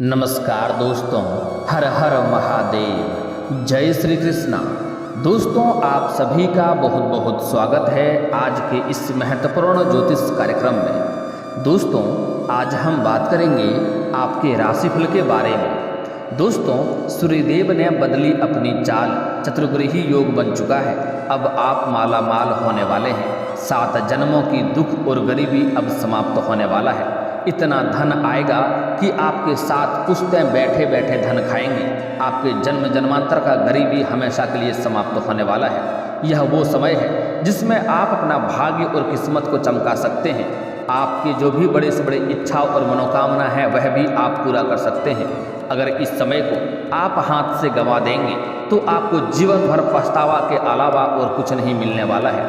नमस्कार दोस्तों, हर हर महादेव, जय श्री कृष्णा। दोस्तों, आप सभी का बहुत बहुत स्वागत है आज के इस महत्वपूर्ण ज्योतिष कार्यक्रम में। दोस्तों, आज हम बात करेंगे आपके राशिफल के बारे में। दोस्तों, सूर्यदेव ने बदली अपनी चाल, चतुर्ग्रही योग बन चुका है। अब आप माला माल होने वाले हैं। 7 जन्मों की दुख और गरीबी अब समाप्त होने वाला है। इतना धन आएगा कि आपके साथ पुश्तें बैठे बैठे धन खाएंगे। आपके जन्म जन्मांतर का गरीबी हमेशा के लिए समाप्त होने वाला है। यह वो समय है जिसमें आप अपना भाग्य और किस्मत को चमका सकते हैं। आपकी जो भी बड़े से बड़े इच्छा और मनोकामना है वह भी आप पूरा कर सकते हैं। अगर इस समय को आप हाथ से गंवा देंगे तो आपको जीवन भर पछतावा के अलावा और कुछ नहीं मिलने वाला है।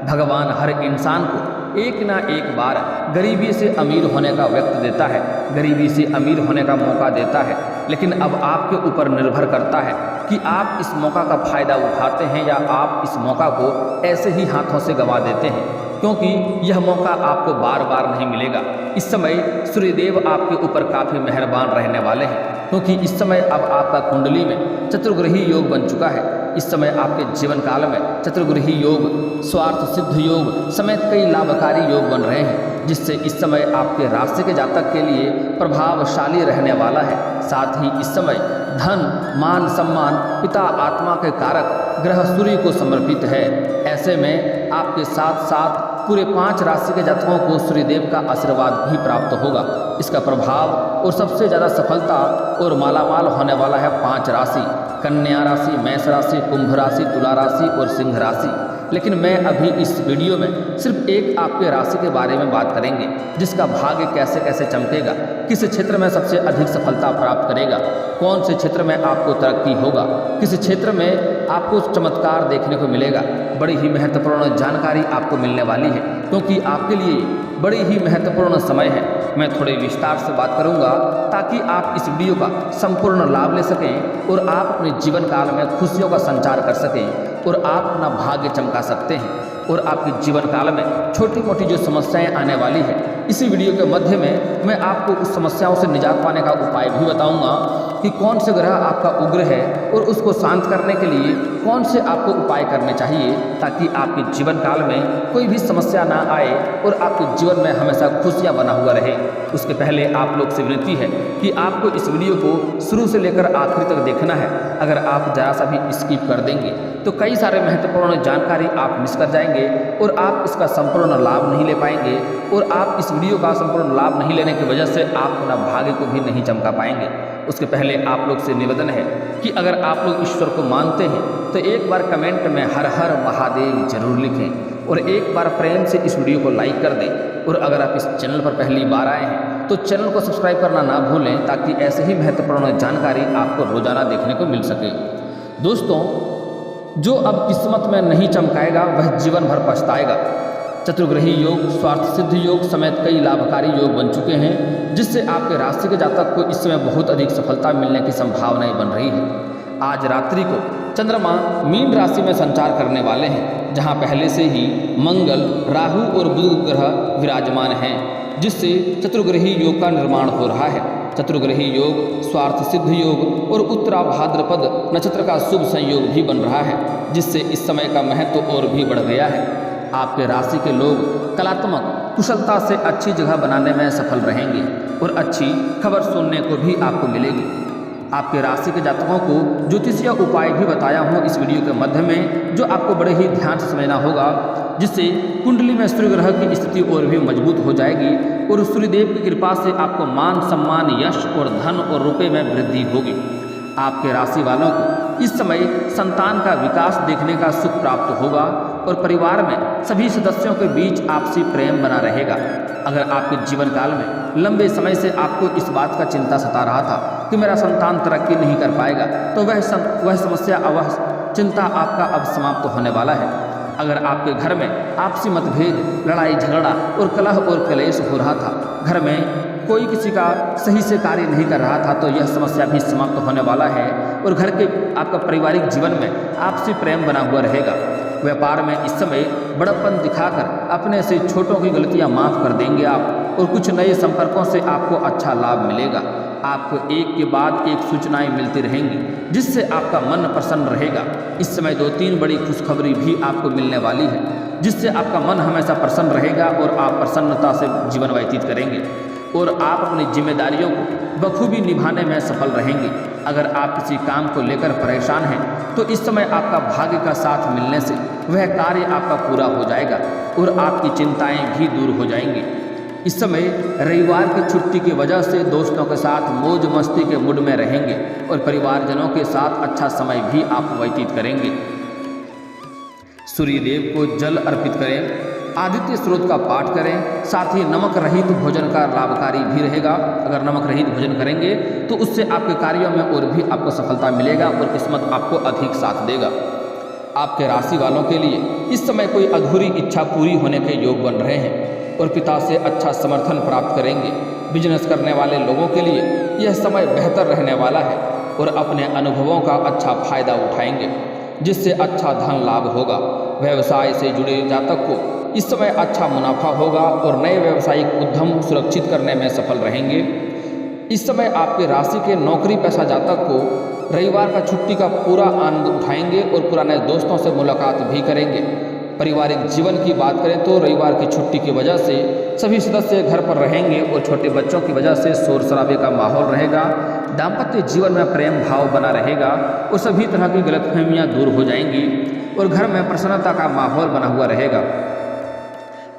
भगवान हर इंसान को एक ना एक बार गरीबी से अमीर होने का वक्त देता है, गरीबी से अमीर होने का मौका देता है। लेकिन अब आपके ऊपर निर्भर करता है कि आप इस मौका का फ़ायदा उठाते हैं या आप इस मौका को ऐसे ही हाथों से गंवा देते हैं, क्योंकि यह मौका आपको बार बार नहीं मिलेगा। इस समय सूर्यदेव आपके ऊपर काफ़ी मेहरबान रहने वाले हैं, क्योंकि इस समय अब आपका कुंडली में चतुर्ग्रही योग बन चुका है। इस समय आपके जीवन काल में चतुर्ग्रही योग, स्वार्थ सिद्ध योग समेत कई लाभकारी योग बन रहे हैं, जिससे इस समय आपके राशि के जातक के लिए प्रभावशाली रहने वाला है। साथ ही इस समय धन, मान, सम्मान, पिता आत्मा के कारक ग्रह सूर्य को समर्पित है। ऐसे में आपके साथ साथ पूरे 5 राशि के जातकों को सूर्यदेव का आशीर्वाद भी प्राप्त होगा। इसका प्रभाव और सबसे ज़्यादा सफलता और मालामाल होने वाला है 5 राशि: कन्या राशि, मेष राशि, कुंभ राशि, तुला राशि और सिंह राशि। लेकिन मैं अभी इस वीडियो में सिर्फ एक आपके राशि के बारे में बात करेंगे, जिसका भाग्य कैसे कैसे चमकेगा, किस क्षेत्र में सबसे अधिक सफलता प्राप्त करेगा, कौन से क्षेत्र में आपको तरक्की होगा, किस क्षेत्र में आपको चमत्कार देखने को मिलेगा। बड़ी ही महत्वपूर्ण जानकारी आपको मिलने वाली है, क्योंकि आपके लिए बड़ी ही महत्वपूर्ण समय है। मैं थोड़े विस्तार से बात करूंगा ताकि आप इस वीडियो का संपूर्ण लाभ ले सकें और आप अपने जीवन काल में खुशियों का संचार कर सकें और आप अपना भाग्य चमका सकते हैं। और आपके जीवन काल में छोटी मोटी जो समस्याएं आने वाली है, इसी वीडियो के मध्य में मैं आपको उस समस्याओं से निजात पाने का उपाय भी बताऊंगा कि कौन से ग्रह आपका उग्र है और उसको शांत करने के लिए कौन से आपको उपाय करने चाहिए, ताकि आपके जीवन काल में कोई भी समस्या ना आए और आपके जीवन में हमेशा खुशियां बना हुआ रहे। उसके पहले आप लोग से विनती है कि आपको इस वीडियो को शुरू से लेकर आखिर तक देखना है। अगर आप जरा सा भी स्किप कर देंगे तो कई सारे महत्वपूर्ण जानकारी आप मिस कर जाएंगे और आप इसका संपूर्ण लाभ नहीं ले पाएंगे, और आप इस वीडियो का संपूर्ण लाभ नहीं लेने की वजह से आप अपना भाग्य को भी नहीं चमका पाएंगे। उसके पहले आप लोग से निवेदन है कि अगर आप लोग ईश्वर को मानते हैं तो एक बार कमेंट में हर हर महादेव जरूर लिखें और एक बार प्रेम से इस वीडियो को लाइक कर दें। और अगर आप इस चैनल पर पहली बार आए हैं तो चैनल को सब्सक्राइब करना ना भूलें, ताकि ऐसे ही महत्वपूर्ण जानकारी आपको रोजाना देखने को मिल सके। दोस्तों, जो अब किस्मत में नहीं चमकाएगा वह जीवन भर पछताएगा। चतुर्ग्रही योग, स्वार्थ सिद्ध योग समेत कई लाभकारी योग बन चुके हैं, जिससे आपके राशि के जातक को इस समय बहुत अधिक सफलता मिलने की संभावनाएं बन रही है। आज रात्रि को चंद्रमा मीन राशि में संचार करने वाले हैं, जहां पहले से ही मंगल, राहु और बुध ग्रह विराजमान हैं, जिससे चतुर्ग्रही योग का निर्माण हो रहा है। चतुर्ग्रही योग, स्वार्थ सिद्ध योग और उत्तरा भाद्रपद नक्षत्र का शुभ संयोग भी बन रहा है, जिससे इस समय का महत्व और भी बढ़ गया है। आपके राशि के लोग कलात्मक कुशलता से अच्छी जगह बनाने में सफल रहेंगे और अच्छी खबर सुनने को भी आपको मिलेगी। आपके राशि के जातकों को ज्योतिषीय उपाय भी बताया हूँ इस वीडियो के मध्य में, जो आपको बड़े ही ध्यान से समझना होगा, जिससे कुंडली में सूर्य ग्रह की स्थिति और भी मजबूत हो जाएगी और सूर्यदेव की कृपा से आपको मान, सम्मान, यश और धन और रुपये में वृद्धि होगी। आपके राशि वालों को इस समय संतान का विकास देखने का सुख प्राप्त होगा और परिवार में सभी सदस्यों के बीच आपसी प्रेम बना रहेगा। अगर आपके जीवन काल में लंबे समय से आपको इस बात का चिंता सता रहा था कि मेरा संतान तरक्की नहीं कर पाएगा, तो वह समस्या, वह चिंता आपका अब समाप्त होने वाला है। अगर आपके घर में आपसी मतभेद, लड़ाई झगड़ा और कलह और क्लेश हो रहा था, घर में कोई किसी का सही से कार्य नहीं कर रहा था, तो यह समस्या भी समाप्त होने वाला है और घर के आपका पारिवारिक जीवन में आपसी प्रेम बना हुआ रहेगा। व्यापार में इस समय बड़प्पन दिखाकर अपने से छोटों की गलतियां माफ़ कर देंगे आप, और कुछ नए संपर्कों से आपको अच्छा लाभ मिलेगा। आपको एक के बाद एक सूचनाएं मिलती रहेंगी, जिससे आपका मन प्रसन्न रहेगा। इस समय 2-3 बड़ी खुशखबरी भी आपको मिलने वाली है, जिससे आपका मन हमेशा प्रसन्न रहेगा और आप प्रसन्नता से जीवन व्यतीत करेंगे और आप अपनी जिम्मेदारियों को बखूबी निभाने में सफल रहेंगे। अगर आप किसी काम को लेकर परेशान हैं तो इस समय आपका भाग्य का साथ मिलने से वह कार्य आपका पूरा हो जाएगा और आपकी चिंताएं भी दूर हो जाएंगी। इस समय रविवार की छुट्टी की वजह से दोस्तों के साथ मौज मस्ती के मूड में रहेंगे और परिवारजनों के साथ अच्छा समय भी आप व्यतीत करेंगे। सूर्य देव को जल अर्पित करें, आदित्य स्रोत का पाठ करें, साथ ही नमक रहित भोजन का लाभकारी भी रहेगा। अगर नमक रहित भोजन करेंगे तो उससे आपके कार्यों में और भी आपको सफलता मिलेगा और किस्मत आपको अधिक साथ देगा। आपके राशि वालों के लिए इस समय कोई अधूरी इच्छा पूरी होने के योग बन रहे हैं और पिता से अच्छा समर्थन प्राप्त करेंगे। बिजनेस करने वाले लोगों के लिए यह समय बेहतर रहने वाला है और अपने अनुभवों का अच्छा फायदा उठाएंगे, जिससे अच्छा धन लाभ होगा। व्यवसाय से जुड़े जातक को इस समय अच्छा मुनाफा होगा और नए व्यावसायिक उद्यम सुरक्षित करने में सफल रहेंगे। इस समय आपके राशि के नौकरी पेशा जातक को रविवार का छुट्टी का पूरा आनंद उठाएंगे और पुराने दोस्तों से मुलाकात भी करेंगे। पारिवारिक जीवन की बात करें तो रविवार की छुट्टी की वजह से सभी सदस्य घर पर रहेंगे और छोटे बच्चों की वजह से शोर शराबे का माहौल रहेगा। दाम्पत्य जीवन में प्रेम भाव बना रहेगा और सभी तरह की गलतफहमियां दूर हो जाएंगी और घर में प्रसन्नता का माहौल बना हुआ रहेगा।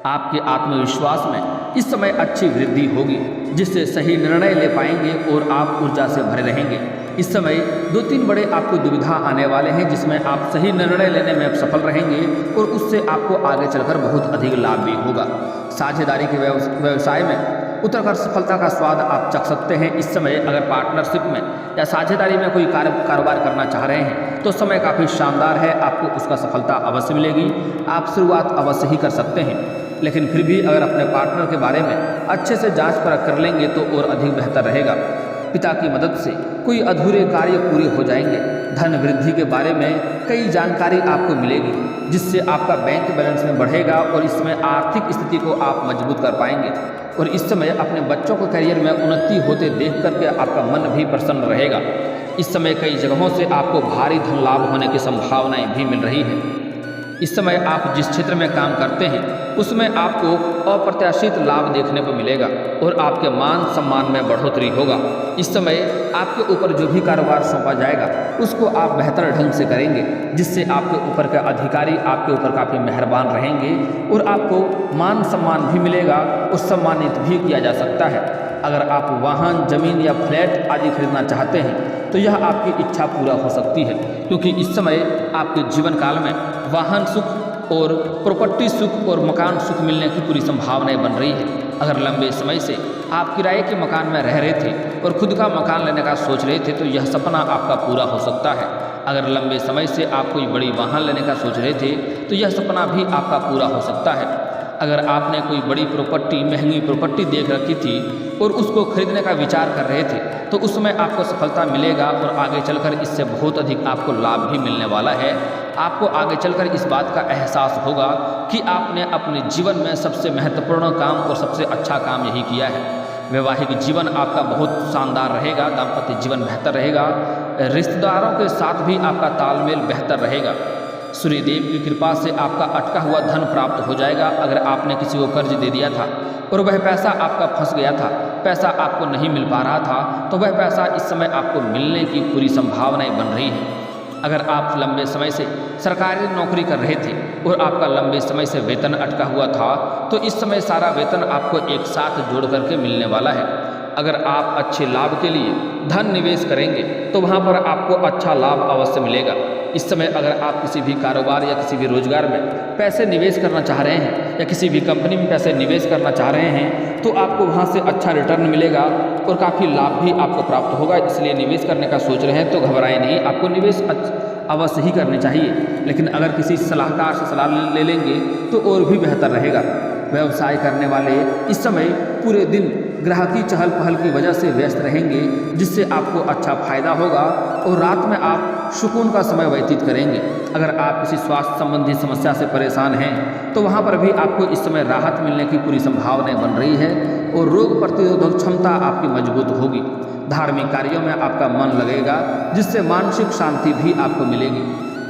आपके आत्मविश्वास में इस समय अच्छी वृद्धि होगी, जिससे सही निर्णय ले पाएंगे और आप ऊर्जा से भरे रहेंगे। इस समय 2-3 बड़े आपको दुविधा आने वाले हैं, जिसमें आप सही निर्णय लेने में सफल रहेंगे और उससे आपको आगे चलकर बहुत अधिक लाभ भी होगा। साझेदारी के व्यवसाय में उतरकर सफलता का स्वाद आप चख सकते हैं। इस समय अगर पार्टनरशिप में या साझेदारी में कोई कारोबार करना चाह रहे हैं तो समय काफ़ी शानदार है, आपको उसका सफलता अवश्य मिलेगी। आप शुरुआत अवश्य ही कर सकते हैं, लेकिन फिर भी अगर अपने पार्टनर के बारे में अच्छे से जांच परख कर लेंगे तो और अधिक बेहतर रहेगा। पिता की मदद से कोई अधूरे कार्य पूरे हो जाएंगे। धन वृद्धि के बारे में कई जानकारी आपको मिलेगी, जिससे आपका बैंक बैलेंस में बढ़ेगा और इसमें आर्थिक स्थिति को आप मजबूत कर पाएंगे। और इस समय अपने बच्चों को करियर में उन्नति होते देख करके आपका मन भी प्रसन्न रहेगा। इस समय कई जगहों से आपको भारी धन लाभ होने की संभावनाएं भी मिल रही है। इस समय आप जिस क्षेत्र में काम करते हैं उसमें आपको अप्रत्याशित लाभ देखने को मिलेगा और आपके मान सम्मान में बढ़ोतरी होगा। इस समय आपके ऊपर जो भी कारोबार सौंपा जाएगा उसको आप बेहतर ढंग से करेंगे, जिससे आपके ऊपर के अधिकारी आपके ऊपर काफ़ी मेहरबान रहेंगे और आपको मान सम्मान भी मिलेगा और सम्मानित भी किया जा सकता है। अगर आप वाहन, जमीन या फ्लैट आदि खरीदना चाहते हैं तो यह आपकी इच्छा पूरा हो सकती है, क्योंकि इस समय आपके जीवन काल में वाहन सुख और प्रॉपर्टी सुख और मकान सुख मिलने की पूरी संभावनाएं बन रही है। अगर लंबे समय से आप किराए के मकान में रह रहे थे और खुद का मकान लेने का सोच रहे थे तो यह सपना आपका पूरा हो सकता है। अगर लंबे समय से आप कोई बड़ी वाहन लेने का सोच रहे थे तो यह सपना भी आपका पूरा हो सकता है। अगर आपने कोई बड़ी प्रॉपर्टी, महंगी प्रॉपर्टी देख रखी थी और उसको खरीदने का विचार कर रहे थे तो उसमें आपको सफलता मिलेगा और आगे चलकर इससे बहुत अधिक आपको लाभ भी मिलने वाला है। आपको आगे चलकर इस बात का एहसास होगा कि आपने अपने जीवन में सबसे महत्वपूर्ण काम और सबसे अच्छा काम यही किया है। वैवाहिक जीवन आपका बहुत शानदार रहेगा, दाम्पत्य जीवन बेहतर रहेगा, रिश्तेदारों के साथ भी आपका तालमेल बेहतर रहेगा। सूर्य देव की कृपा से आपका अटका हुआ धन प्राप्त हो जाएगा। अगर आपने किसी को कर्ज दे दिया था और वह पैसा आपका फंस गया था, पैसा आपको नहीं मिल पा रहा था, तो वह पैसा इस समय आपको मिलने की पूरी संभावनाएं बन रही हैं। अगर आप लंबे समय से सरकारी नौकरी कर रहे थे और आपका लंबे समय से वेतन अटका हुआ था तो इस समय सारा वेतन आपको एक साथ जोड़ करके मिलने वाला है। अगर आप अच्छे लाभ के लिए धन निवेश करेंगे तो वहाँ पर आपको अच्छा लाभ अवश्य मिलेगा। इस समय अगर आप किसी भी कारोबार या किसी भी रोजगार में पैसे निवेश करना चाह रहे हैं या किसी भी कंपनी में पैसे निवेश करना चाह रहे हैं तो आपको वहाँ से अच्छा रिटर्न मिलेगा और काफ़ी लाभ भी आपको प्राप्त होगा। इसलिए निवेश करने का सोच रहे हैं तो घबराएं नहीं, आपको निवेश अवश्य ही करनी चाहिए। लेकिन अगर किसी सलाहकार से सलाह ले लेंगे तो और भी बेहतर रहेगा। व्यवसाय करने वाले इस समय पूरे दिन ग्राहकी चहल पहल की वजह से व्यस्त रहेंगे, जिससे आपको अच्छा फायदा होगा और रात में आप सुकून का समय व्यतीत करेंगे। अगर आप किसी स्वास्थ्य संबंधी समस्या से परेशान हैं तो वहाँ पर भी आपको इस समय राहत मिलने की पूरी संभावनाएं बन रही है और रोग प्रतिरोधक क्षमता आपकी मजबूत होगी। धार्मिक कार्यों में आपका मन लगेगा, जिससे मानसिक शांति भी आपको मिलेगी।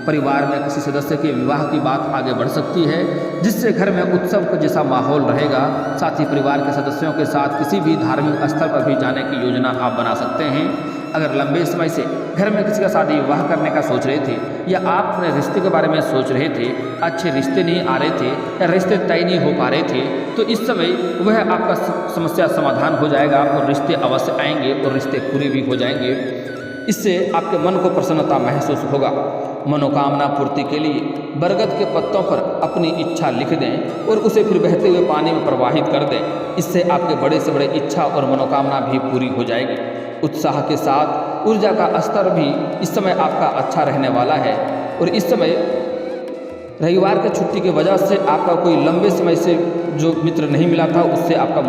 परिवार में किसी सदस्य के विवाह की बात आगे बढ़ सकती है, जिससे घर में उत्सव का जैसा माहौल रहेगा। साथ ही परिवार के सदस्यों के साथ किसी भी धार्मिक स्थल पर भी जाने की योजना आप बना सकते हैं। अगर लंबे समय से घर में किसी का शादी विवाह करने का सोच रहे थे या आप अपने रिश्ते के बारे में सोच रहे थे, अच्छे रिश्ते नहीं आ रहे थे या रिश्ते तय नहीं हो पा रहे थे, तो इस समय वह आपका समस्या समाधान हो जाएगा और रिश्ते अवश्य आएंगे और रिश्ते पूरे भी हो जाएंगे। इससे आपके मन को प्रसन्नता महसूस होगा। मनोकामना पूर्ति के लिए बरगद के पत्तों पर अपनी इच्छा लिख दें और उसे फिर बहते हुए पानी में प्रवाहित कर दें। इससे आपके बड़े से बड़े इच्छा और मनोकामना भी पूरी हो जाएगी। उत्साह के साथ ऊर्जा का स्तर भी इस समय आपका अच्छा रहने वाला है और इस समय रविवार की छुट्टी की वजह से आपका कोई लंबे समय से जो मित्र नहीं मिला था उससे आपका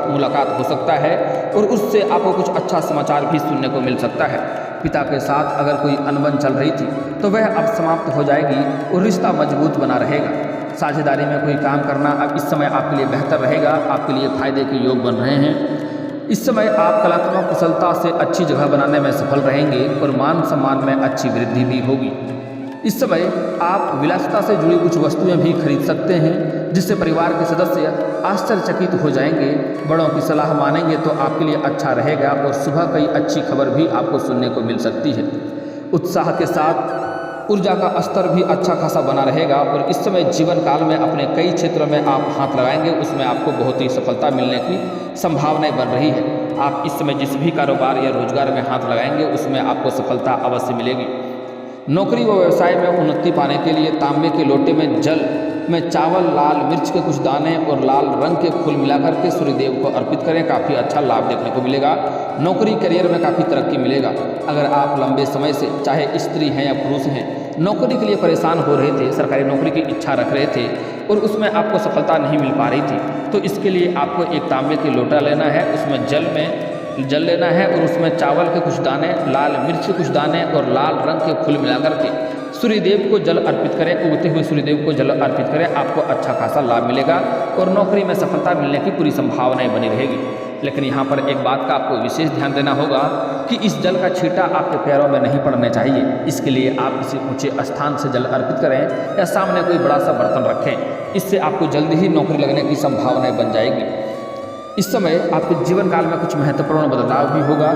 मुलाकात हो सकता है और उससे आपको कुछ अच्छा समाचार भी सुनने को मिल सकता है। पिता के साथ अगर कोई अनबन चल रही थी तो वह अब समाप्त हो जाएगी और रिश्ता मजबूत बना रहेगा। साझेदारी में कोई काम करना अब इस समय आपके लिए बेहतर रहेगा, आपके लिए फायदे के योग बन रहे हैं। इस समय आप कलात्मक कुशलता से अच्छी जगह बनाने में सफल रहेंगे और मान सम्मान में अच्छी वृद्धि भी होगी। इस समय आप विलासिता से जुड़ी कुछ वस्तुएं भी खरीद सकते हैं, जिससे परिवार के सदस्य आश्चर्यचकित हो जाएंगे। बड़ों की सलाह मानेंगे तो आपके लिए अच्छा रहेगा और सुबह कई अच्छी खबर भी आपको सुनने को मिल सकती है। उत्साह के साथ ऊर्जा का स्तर भी अच्छा खासा बना रहेगा और इस समय जीवन काल में अपने कई क्षेत्रों में आप हाथ लगाएंगे, उसमें आपको बहुत ही सफलता मिलने की संभावनाएं बन रही है। आप इस समय जिस भी कारोबार या रोजगार में हाथ लगाएंगे उसमें आपको सफलता अवश्य मिलेगी। नौकरी व व्यवसाय में उन्नति पाने के लिए तांबे के लोटे में जल में चावल, लाल मिर्च के कुछ दाने और लाल रंग के फूल मिलाकर के सूर्यदेव को अर्पित करें, काफ़ी अच्छा लाभ देखने को मिलेगा। नौकरी करियर में काफ़ी तरक्की मिलेगा। अगर आप लंबे समय से चाहे स्त्री हैं या पुरुष हैं नौकरी के लिए परेशान हो रहे थे, सरकारी नौकरी की इच्छा रख रहे थे और उसमें आपको सफलता नहीं मिल पा रही थी, तो इसके लिए आपको एक तांबे के लोटा लेना है, उसमें जल लेना है और उसमें चावल के कुछ दाने, लाल मिर्च के कुछ दाने और लाल रंग के फूल मिलाकर के सूर्यदेव को जल अर्पित करें। उगते हुए सूर्यदेव को जल अर्पित करें, आपको अच्छा खासा लाभ मिलेगा और नौकरी में सफलता मिलने की पूरी संभावनाएं बनी रहेगी। लेकिन यहाँ पर एक बात का आपको विशेष ध्यान देना होगा कि इस जल का छींटा आपके पैरों में नहीं पड़ने चाहिए। इसके लिए आप किसी ऊंचे स्थान से जल अर्पित करें या सामने कोई बड़ा सा बर्तन रखें। इससे आपको जल्दी ही नौकरी लगने की संभावनाएं बन जाएगी। इस समय आपके जीवन काल में कुछ महत्वपूर्ण बदलाव भी होगा।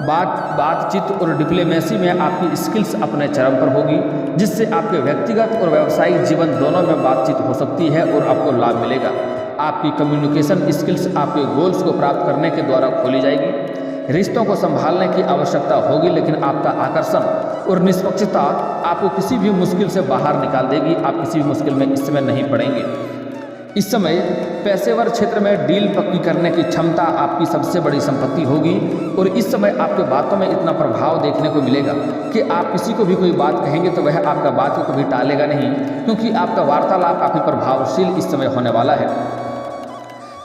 बातचीत और डिप्लोमेसी में आपकी स्किल्स अपने चरम पर होगी, जिससे आपके व्यक्तिगत और व्यावसायिक जीवन दोनों में बातचीत हो सकती है और आपको लाभ मिलेगा। आपकी कम्युनिकेशन स्किल्स आपके गोल्स को प्राप्त करने के द्वारा खोली जाएगी। रिश्तों को संभालने की आवश्यकता होगी, लेकिन आपका आकर्षण और निष्पक्षता आपको किसी भी मुश्किल से बाहर निकाल देगी। आप किसी भी मुश्किल में इस समय नहीं पड़ेंगे। इस समय पेशेवर क्षेत्र में डील पक्की करने की क्षमता आपकी सबसे बड़ी संपत्ति होगी और इस समय आपके बातों में इतना प्रभाव देखने को मिलेगा कि आप किसी को भी कोई बात कहेंगे तो वह आपका बात को कभी टालेगा नहीं, क्योंकि आपका वार्तालाप काफ़ी प्रभावशील इस समय होने वाला है।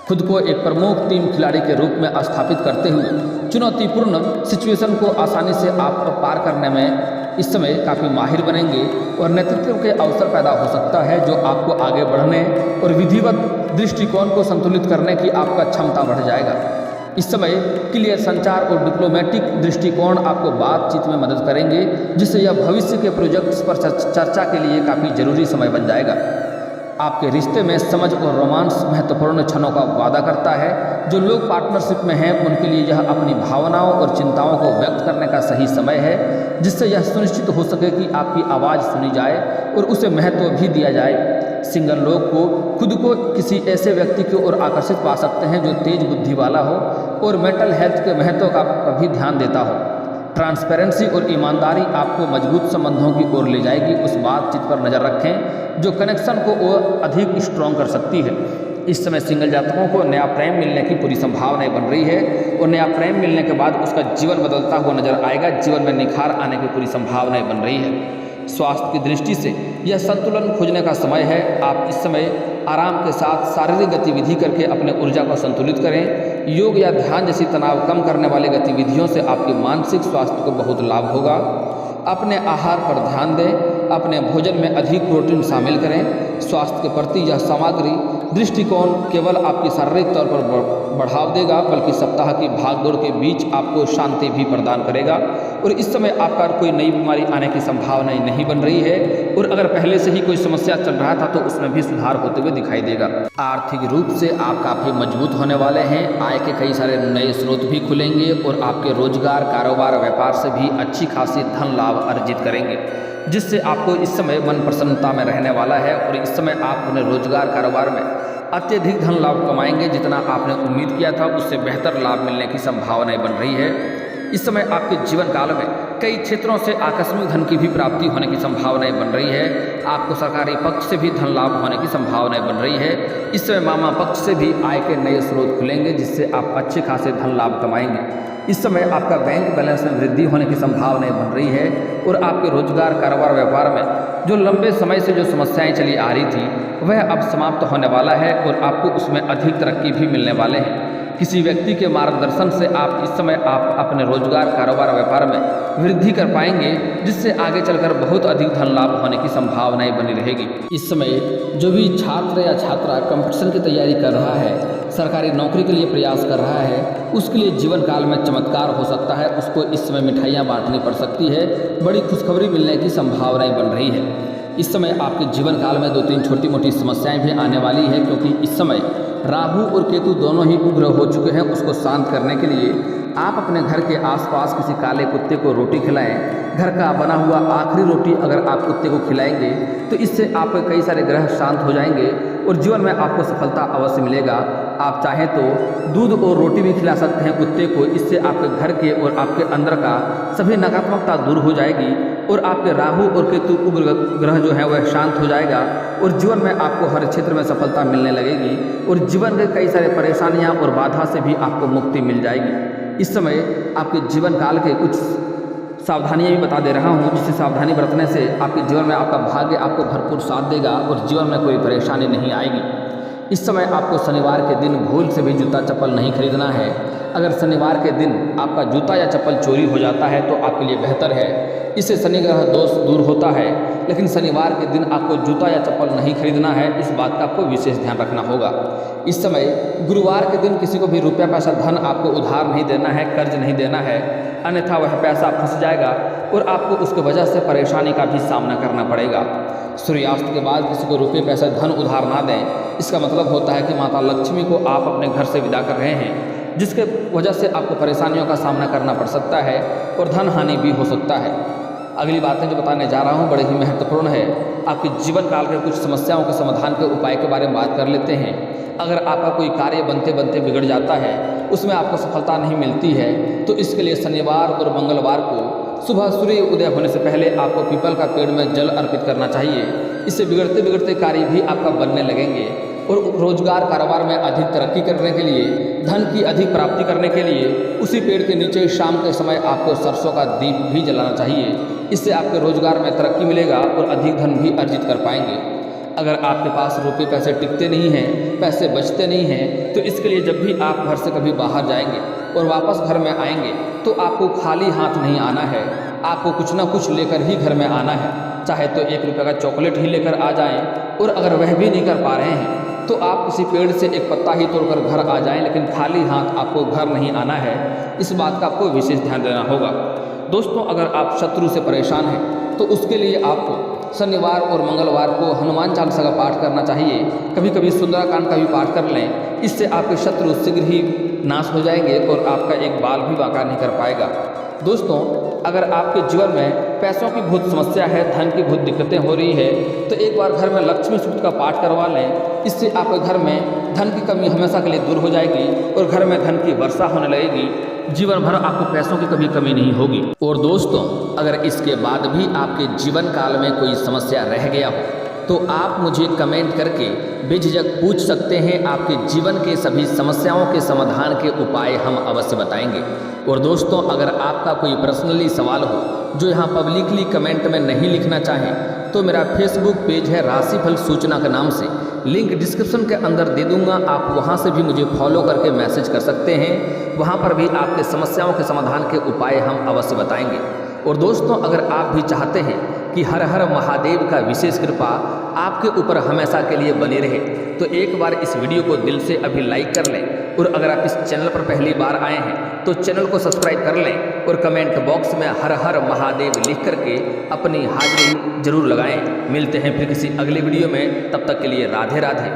खुद को एक प्रमुख टीम खिलाड़ी के रूप में स्थापित करते हुए चुनौतीपूर्ण सिचुएशन को आसानी से आप पार करने में इस समय काफ़ी माहिर बनेंगे और नेतृत्व के अवसर पैदा हो सकता है, जो आपको आगे बढ़ने और विधिवत दृष्टिकोण को संतुलित करने की आपका क्षमता बढ़ जाएगा। इस समय क्लियर संचार और डिप्लोमेटिक दृष्टिकोण आपको बातचीत में मदद करेंगे, जिससे यह भविष्य के प्रोजेक्ट्स पर चर्चा के लिए काफ़ी जरूरी समय बन जाएगा। आपके रिश्ते में समझ और रोमांस महत्वपूर्ण क्षणों का वादा करता है। जो लोग पार्टनरशिप में हैं उनके लिए यह अपनी भावनाओं और चिंताओं को व्यक्त करने का सही समय है, जिससे यह सुनिश्चित हो सके कि आपकी आवाज़ सुनी जाए और उसे महत्व भी दिया जाए। सिंगल लोग को खुद को किसी ऐसे व्यक्ति की ओर आकर्षित पा सकते हैं जो तेज बुद्धि वाला हो और मेंटल हेल्थ के महत्व का भी ध्यान देता हो। ट्रांसपेरेंसी और ईमानदारी आपको मजबूत संबंधों की ओर ले जाएगी। उस बातचीत पर नज़र रखें जो कनेक्शन को और अधिक स्ट्रॉन्ग कर सकती है। इस समय सिंगल जातकों को नया प्रेम मिलने की पूरी संभावनाएं बन रही है और नया प्रेम मिलने के बाद उसका जीवन बदलता हुआ नजर आएगा। जीवन में निखार आने की पूरी संभावनाएं बन रही है। स्वास्थ्य की दृष्टि से यह संतुलन खोजने का समय है। आप इस समय आराम के साथ शारीरिक गतिविधि करके अपने ऊर्जा को संतुलित करें। योग या ध्यान जैसी तनाव कम करने वाली गतिविधियों से आपके मानसिक स्वास्थ्य को बहुत लाभ होगा। अपने आहार पर ध्यान दें। अपने भोजन में अधिक प्रोटीन शामिल करें। स्वास्थ्य के प्रति यह सामग्री दृष्टिकोण केवल आपकी शारीरिक तौर पर बढ़ाव देगा, बल्कि सप्ताह की भागदौड़ के बीच आपको शांति भी प्रदान करेगा। और इस समय आपका कोई नई बीमारी आने की संभावना नहीं बन रही है, और अगर पहले से ही कोई समस्या चल रहा था तो उसमें भी सुधार होते हुए दिखाई देगा। आर्थिक रूप से आप काफ़ी मजबूत होने वाले हैं। आय के कई सारे नए स्रोत भी खुलेंगे और आपके रोजगार, कारोबार, व्यापार से भी अच्छी खासी धन लाभ अर्जित करेंगे, जिससे आपको इस समय मन प्रसन्नता में रहने वाला है। और इस समय आप अपने रोजगार, कारोबार में अत्यधिक धन लाभ कमाएंगे। जितना आपने उम्मीद किया था उससे बेहतर लाभ मिलने की संभावनाएं बन रही है। इस समय आपके जीवन काल में कई क्षेत्रों से आकस्मिक धन की भी प्राप्ति होने की संभावनाएं बन रही है। आपको सरकारी पक्ष से भी धन लाभ होने की संभावनाएं बन रही है। इस समय मामा पक्ष से भी आय के नए स्रोत खुलेंगे, जिससे आप अच्छे खासे धन लाभ कमाएंगे। इस समय आपका बैंक बैलेंस में वृद्धि होने की संभावनाएं बन रही है, और आपके रोजगार, कारोबार, व्यापार में जो लंबे समय से जो समस्याएं चली आ रही थी वह अब समाप्त होने वाला है, और आपको उसमें अधिक तरक्की भी मिलने वाले हैं। किसी व्यक्ति के मार्गदर्शन से आप इस समय आप अपने रोजगार, कारोबार, व्यापार में वृद्धि कर पाएंगे, जिससे आगे चलकर बहुत अधिक धन लाभ होने की संभावनाएं बनी रहेगी। इस समय जो भी छात्र या छात्रा कंपटीशन की तैयारी कर रहा है, सरकारी नौकरी के लिए प्रयास कर रहा है, उसके लिए जीवन काल में चमत्कार हो सकता है। उसको इस समय मिठाइयाँ बांटनी पड़ सकती है। बड़ी खुशखबरी मिलने की संभावनाएं बन रही है। इस समय आपके जीवन काल में 2-3 छोटी मोटी समस्याएं भी आने वाली है, क्योंकि इस समय राहु और केतु दोनों ही उग्र हो चुके हैं। उसको शांत करने के लिए आप अपने घर के आसपास किसी काले कुत्ते को रोटी खिलाएं। घर का बना हुआ आखिरी रोटी अगर आप कुत्ते को खिलाएंगे तो इससे आपके कई सारे ग्रह शांत हो जाएंगे और जीवन में आपको सफलता अवश्य मिलेगा। आप चाहें तो दूध और रोटी भी खिला सकते हैं कुत्ते को। इससे आपके घर के और आपके अंदर का सभी नकारात्मकता दूर हो जाएगी और आपके राहु और केतु उग्र ग्रह जो है वह शांत हो जाएगा और जीवन में आपको हर क्षेत्र में सफलता मिलने लगेगी और जीवन के कई सारे परेशानियां और बाधा से भी आपको मुक्ति मिल जाएगी। इस समय आपके जीवन काल के कुछ सावधानियां भी बता दे रहा हूं, जिससे सावधानी बरतने से आपके जीवन में आपका भाग्य आपको भरपूर साथ देगा और जीवन में कोई परेशानी नहीं आएगी। इस समय आपको शनिवार के दिन भूल से भी जूता चप्पल नहीं खरीदना है। अगर शनिवार के दिन आपका जूता या चप्पल चोरी हो जाता है तो आपके लिए बेहतर है, इससे शनि ग्रह दोष दूर होता है। लेकिन शनिवार के दिन आपको जूता या चप्पल नहीं खरीदना है, इस बात का आपको विशेष ध्यान रखना होगा। इस समय गुरुवार के दिन किसी को भी रुपया पैसा धन आपको उधार नहीं देना है, कर्ज नहीं देना है, अन्यथा वह पैसा फंस जाएगा और आपको उसकी वजह से परेशानी का भी सामना करना पड़ेगा। सूर्यास्त के बाद किसी को रुपये पैसा धन उधार ना दें, इसका मतलब होता है कि माता लक्ष्मी को आप अपने घर से विदा कर रहे हैं, जिसके वजह से आपको परेशानियों का सामना करना पड़ सकता है और धन हानि भी हो सकता है। अगली बातें जो बताने जा रहा हूँ बड़े ही महत्वपूर्ण है। आपके जीवन काल के कुछ समस्याओं के समाधान के उपाय के बारे में बात कर लेते हैं। अगर आपका कोई कार्य बनते बनते बिगड़ जाता है, उसमें आपको सफलता नहीं मिलती है, तो इसके लिए शनिवार और मंगलवार को सुबह सूर्य उदय होने से पहले आपको पीपल का पेड़ में जल अर्पित करना चाहिए। इससे बिगड़ते बिगड़ते कार्य भी आपका बनने लगेंगे और रोजगार कारोबार में अधिक तरक्की करने के लिए, धन की अधिक प्राप्ति करने के लिए उसी पेड़ के नीचे शाम के समय आपको सरसों का दीप भी जलाना चाहिए। इससे आपके रोजगार में तरक्की मिलेगा और अधिक धन भी अर्जित कर पाएंगे। अगर आपके पास रुपये पैसे टिकते नहीं हैं, पैसे बचते नहीं हैं, तो इसके लिए जब भी आप घर से कभी बाहर जाएंगे और वापस घर में आएंगे तो आपको खाली हाथ नहीं आना है, आपको कुछ ना कुछ लेकर ही घर में आना है। चाहे तो 1 रुपये का चॉकलेट ही लेकर आ जाएं, और अगर वह भी नहीं कर पा रहे हैं तो आप किसी पेड़ से एक पत्ता ही तोड़कर घर आ जाएं, लेकिन खाली हाथ आपको घर नहीं आना है। इस बात का आपको विशेष ध्यान देना होगा। दोस्तों, अगर आप शत्रु से परेशान हैं तो उसके लिए आपको शनिवार और मंगलवार को हनुमान चालीसा का पाठ करना चाहिए। कभी कभी सुंदराकांड का भी पाठ कर लें, इससे आपके शत्रु शीघ्र ही नाश हो जाएंगे और आपका एक बाल भी बांका नहीं कर पाएगा। दोस्तों, अगर आपके जीवन में पैसों की बहुत समस्या है, धन की बहुत दिक्कतें हो रही है, तो एक बार घर में लक्ष्मी सूक्त का पाठ करवा लें। इससे आपके घर में धन की कमी हमेशा के लिए दूर हो जाएगी और घर में धन की वर्षा होने लगेगी। जीवन भर आपको पैसों की कभी कमी नहीं होगी। और दोस्तों, अगर इसके बाद भी आपके जीवन काल में कोई समस्या रह गया हो तो आप मुझे कमेंट करके बेझिझक पूछ सकते हैं। आपके जीवन के सभी समस्याओं के समाधान के उपाय हम अवश्य बताएंगे। और दोस्तों, अगर आपका कोई पर्सनली सवाल हो जो यहाँ पब्लिकली कमेंट में नहीं लिखना चाहें तो मेरा फेसबुक पेज है राशिफल सूचना के नाम से, लिंक डिस्क्रिप्शन के अंदर दे दूंगा। आप वहाँ से भी मुझे फॉलो करके मैसेज कर सकते हैं। वहाँ पर भी आपके समस्याओं के समाधान के उपाय हम अवश्य बताएंगे। और दोस्तों, अगर आप भी चाहते हैं कि हर हर महादेव का विशेष कृपा आपके ऊपर हमेशा के लिए बनी रहे। तो एक बार इस वीडियो को दिल से अभी लाइक कर लें, और अगर आप इस चैनल पर पहली बार आए हैं तो चैनल को सब्सक्राइब कर लें, और कमेंट बॉक्स में हर हर महादेव लिख करके अपनी हाजिरी जरूर लगाएं। मिलते हैं फिर किसी अगले वीडियो में, तब तक के लिए राधे राधे।